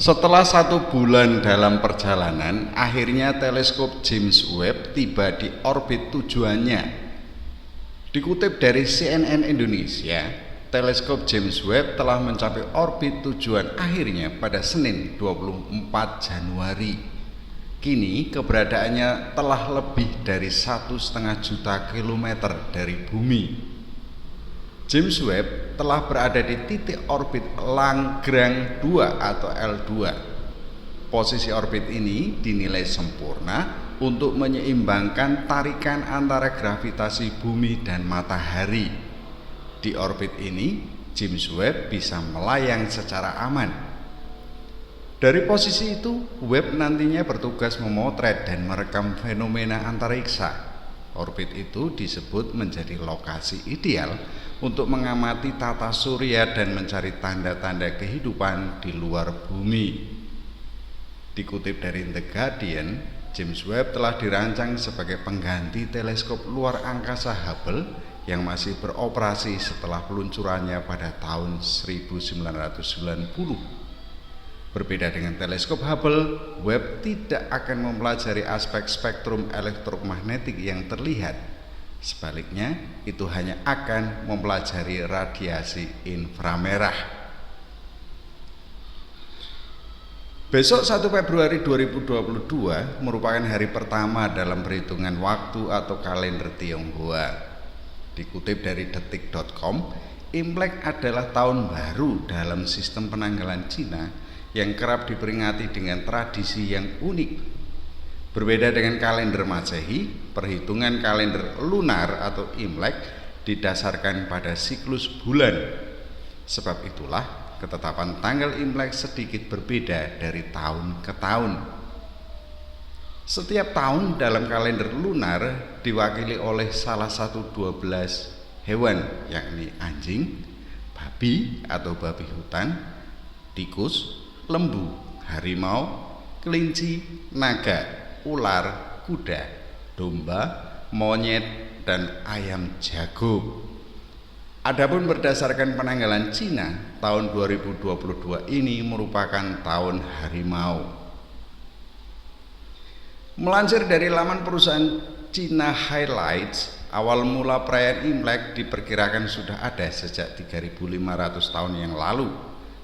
Setelah 1 bulan dalam perjalanan, akhirnya teleskop James Webb tiba di orbit tujuannya. Dikutip dari CNN Indonesia, teleskop James Webb telah mencapai orbit tujuan akhirnya pada Senin 24 Januari. Kini keberadaannya telah lebih dari 1,5 juta kilometer dari bumi. James Webb telah berada di titik orbit Lagrange 2 atau L2. Posisi orbit ini dinilai sempurna untuk menyeimbangkan tarikan antara gravitasi bumi dan matahari. Di orbit ini, James Webb bisa melayang secara aman. Dari posisi itu, Webb nantinya bertugas memotret dan merekam fenomena antariksa. Orbit itu disebut menjadi lokasi ideal untuk mengamati tata surya dan mencari tanda-tanda kehidupan di luar bumi. Dikutip dari The Guardian, James Webb telah dirancang sebagai pengganti teleskop luar angkasa Hubble yang masih beroperasi setelah peluncurannya pada tahun 1990. Berbeda dengan teleskop Hubble, Webb tidak akan mempelajari aspek spektrum elektromagnetik yang terlihat. Sebaliknya, itu hanya akan mempelajari radiasi inframerah. Besok 1 Februari 2022 merupakan hari pertama dalam perhitungan waktu atau kalender Tionghoa. Dikutip dari detik.com, Imlek adalah tahun baru dalam sistem penanggalan Cina yang kerap diperingati dengan tradisi yang unik. Berbeda dengan kalender Masehi, perhitungan kalender lunar atau Imlek didasarkan pada siklus bulan. Sebab itulah ketetapan tanggal Imlek sedikit berbeda dari tahun ke tahun. Setiap tahun dalam kalender lunar diwakili oleh salah satu 12 hewan, yakni anjing, babi atau babi hutan, tikus, lembu, harimau, kelinci, naga, ular, kuda, domba, monyet, dan ayam jago. Adapun berdasarkan penanggalan Cina, tahun 2022 ini merupakan tahun harimau. Melansir dari laman perusahaan China Highlights, awal mula perayaan Imlek diperkirakan sudah ada sejak 3.500 tahun yang lalu.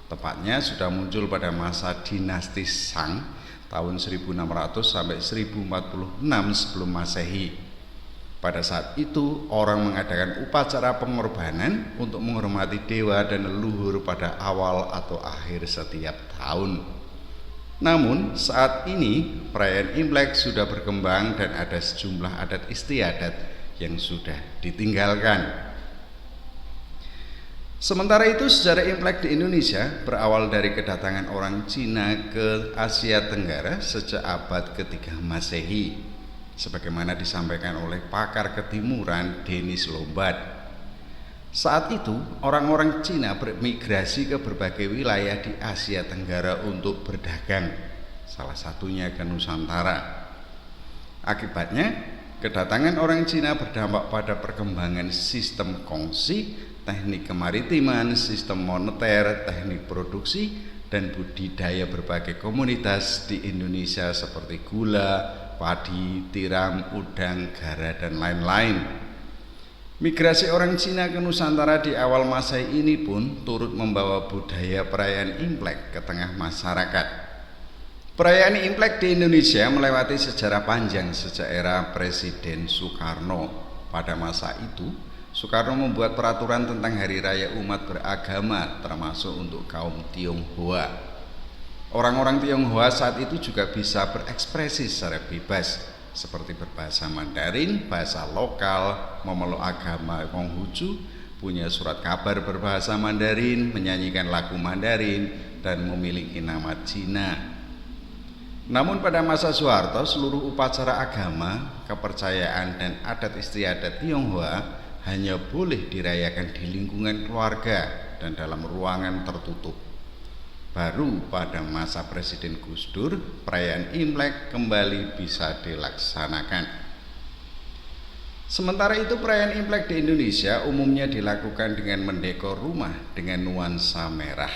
Tepatnya sudah muncul pada masa dinasti Shang tahun 1600 sampai 1046 sebelum Masehi. Pada saat itu orang mengadakan upacara pengorbanan untuk menghormati dewa dan leluhur pada awal atau akhir setiap tahun. Namun saat ini perayaan Imlek sudah berkembang dan ada sejumlah adat istiadat yang sudah ditinggalkan. Sementara itu, sejarah Imlek di Indonesia berawal dari kedatangan orang Cina ke Asia Tenggara sejak abad ke-3 Masehi, sebagaimana disampaikan oleh pakar ketimuran Denis Lombard. Saat itu, orang-orang Cina bermigrasi ke berbagai wilayah di Asia Tenggara untuk berdagang, salah satunya ke Nusantara. Akibatnya, kedatangan orang Cina berdampak pada perkembangan sistem kongsi, teknik kemaritiman, sistem moneter, teknik produksi, dan budidaya berbagai komoditas di Indonesia seperti gula, padi, tiram, udang, gara, dan lain-lain. Migrasi orang Cina ke Nusantara di awal Masehi ini pun turut membawa budaya perayaan Imlek ke tengah masyarakat. Perayaan Imlek di Indonesia melewati sejarah panjang sejak era Presiden Soekarno. Pada masa itu, Soekarno membuat peraturan tentang hari raya umat beragama termasuk untuk kaum Tionghoa. Orang-orang Tionghoa saat itu juga bisa berekspresi secara bebas seperti berbahasa Mandarin, bahasa lokal, memeluk agama Konghucu, punya surat kabar berbahasa Mandarin, menyanyikan lagu Mandarin, dan memiliki nama Cina. Namun pada masa Soeharto, seluruh upacara agama, kepercayaan, dan adat istiadat Tionghoa hanya boleh dirayakan di lingkungan keluarga dan dalam ruangan tertutup. Baru pada masa Presiden Gus Dur, perayaan Imlek kembali bisa dilaksanakan. Sementara itu, perayaan Imlek di Indonesia umumnya dilakukan dengan mendekor rumah dengan nuansa merah.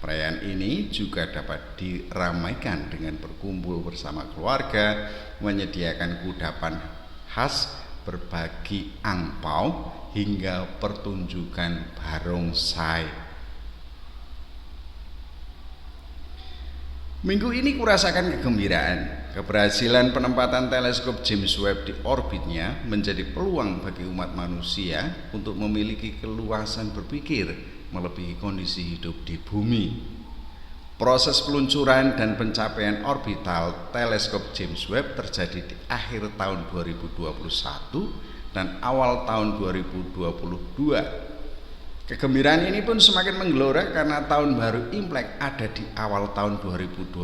Perayaan ini juga dapat diramaikan dengan berkumpul bersama keluarga, menyediakan kudapan khas, berbagi angpau, hingga pertunjukan barongsai. Minggu ini kurasakan kegembiraan. Keberhasilan penempatan teleskop James Webb di orbitnya menjadi peluang bagi umat manusia untuk memiliki keluasan berpikir melebihi kondisi hidup di bumi. Proses peluncuran dan pencapaian orbital teleskop James Webb terjadi di akhir tahun 2021 dan awal tahun 2022. Kegembiraan ini pun semakin menggelora karena tahun baru Imlek ada di awal tahun 2022.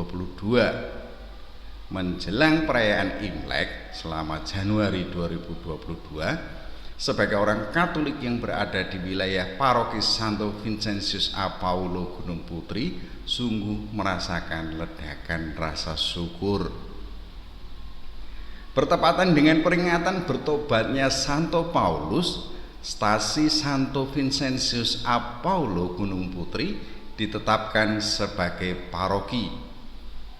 Menjelang perayaan Imlek selama Januari 2022, sebagai orang Katolik yang berada di wilayah paroki Santo Vincentius a Paulo Gunung Putri, sungguh merasakan ledakan rasa syukur. Bertepatan dengan peringatan bertobatnya Santo Paulus, stasi Santo Vincentius a Paulo Gunung Putri ditetapkan sebagai paroki.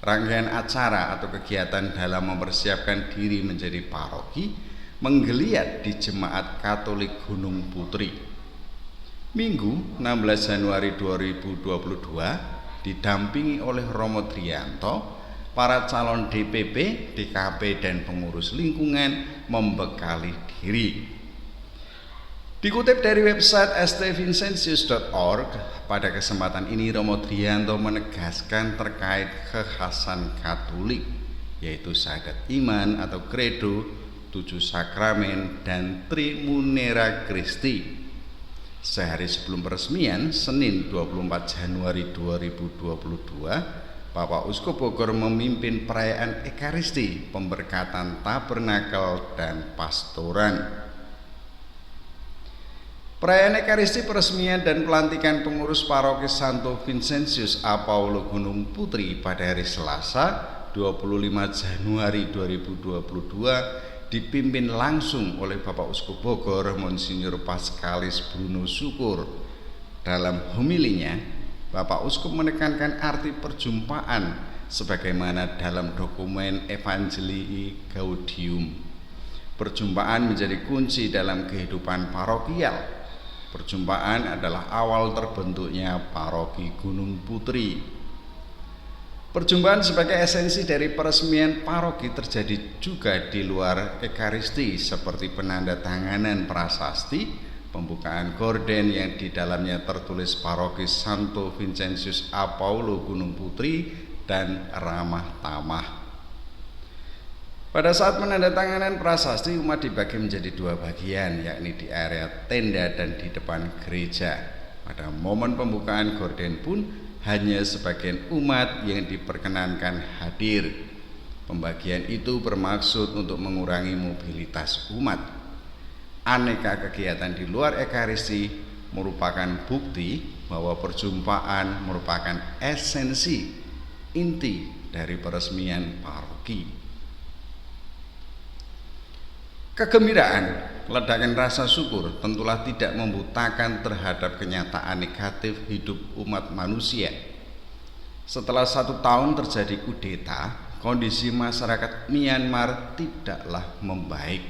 Rangkaian acara atau kegiatan dalam mempersiapkan diri menjadi paroki menggeliat di Jemaat Katolik Gunung Putri. Minggu 16 Januari 2022 didampingi oleh Romo Trianto, para calon DPP, DKP, dan pengurus lingkungan membekali diri. Dikutip dari website stvincentius.org, pada kesempatan ini Romo Trianto menegaskan terkait kekhasan Katolik, yaitu syahadat iman atau kredo, 7 sakramen, dan Trimunera Christi. Sehari sebelum peresmian, Senin 24 Januari 2022, Bapak Uskup Bogor memimpin perayaan Ekaristi, pemberkatan tabernakel, dan pastoran. Perayaan Ekaristi, peresmian, dan pelantikan pengurus paroki Santo Vincentius a Paulo Gunung Putri pada hari Selasa 25 Januari 2022 dipimpin langsung oleh Bapak Uskup Bogor Monsinyur Pascalis Bruno Syukur. Dalam homilinya, Bapak Uskup menekankan arti perjumpaan sebagaimana dalam dokumen Evangelii Gaudium. Perjumpaan menjadi kunci dalam kehidupan parokial. Perjumpaan adalah awal terbentuknya paroki Gunung Putri. Perjumpaan sebagai esensi dari peresmian paroki terjadi juga di luar Ekaristi, seperti penandatanganan prasasti, pembukaan gorden yang di dalamnya tertulis paroki Santo Vincentius a Paulo Gunung Putri, dan ramah tamah. Pada saat penandatanganan prasasti, umat dibagi menjadi 2 bagian, yakni di area tenda dan di depan gereja. Pada momen pembukaan gorden pun hanya sebagian umat yang diperkenankan hadir. Pembagian itu bermaksud untuk mengurangi mobilitas umat. Aneka kegiatan di luar Ekaristi merupakan bukti bahwa perjumpaan merupakan esensi inti dari peresmian paroki. Kegembiraan, ledakan rasa syukur tentulah tidak membutakan terhadap kenyataan negatif hidup umat manusia. Setelah 1 tahun terjadi kudeta, kondisi masyarakat Myanmar tidaklah membaik.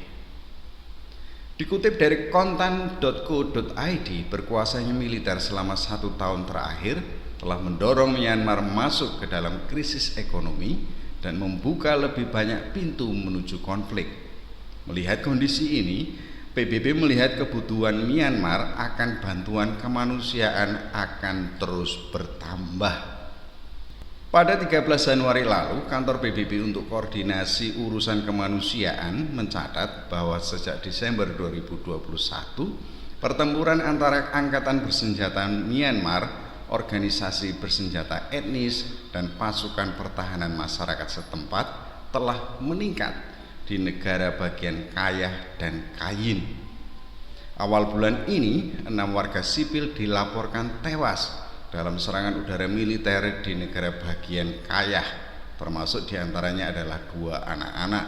Dikutip dari kontan.co.id, berkuasanya militer selama 1 tahun terakhir telah mendorong Myanmar masuk ke dalam krisis ekonomi dan membuka lebih banyak pintu menuju konflik. Melihat kondisi ini, PBB melihat kebutuhan Myanmar akan bantuan kemanusiaan akan terus bertambah. Pada 13 Januari lalu, kantor PBB untuk koordinasi urusan kemanusiaan mencatat bahwa sejak Desember 2021, pertempuran antara angkatan bersenjata Myanmar, organisasi bersenjata etnis, dan pasukan pertahanan masyarakat setempat telah meningkat di negara bagian Kayah dan Kayin. Awal bulan ini, 6 warga sipil dilaporkan tewas dalam serangan udara militer di negara bagian Kayah, termasuk diantaranya adalah 2 anak-anak.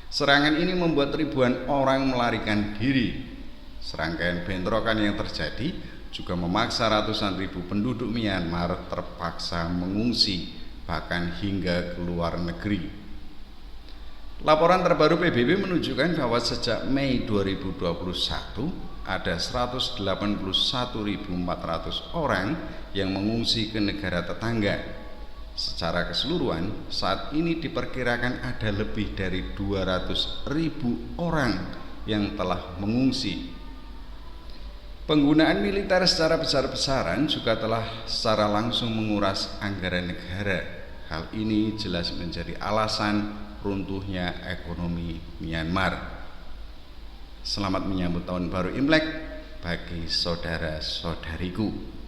Serangan ini membuat ribuan orang melarikan diri. Serangkaian bentrokan yang terjadi juga memaksa ratusan ribu penduduk Myanmar terpaksa mengungsi bahkan hingga ke luar negeri. Laporan terbaru PBB menunjukkan bahwa sejak Mei 2021 ada 181.400 orang yang mengungsi ke negara tetangga. Secara keseluruhan, saat ini diperkirakan ada lebih dari 200.000 orang yang telah mengungsi. Penggunaan militer secara besar-besaran juga telah secara langsung menguras anggaran negara. Hal ini jelas menjadi alasan runtuhnya ekonomi Myanmar. Selamat menyambut tahun baru Imlek bagi saudara-saudariku.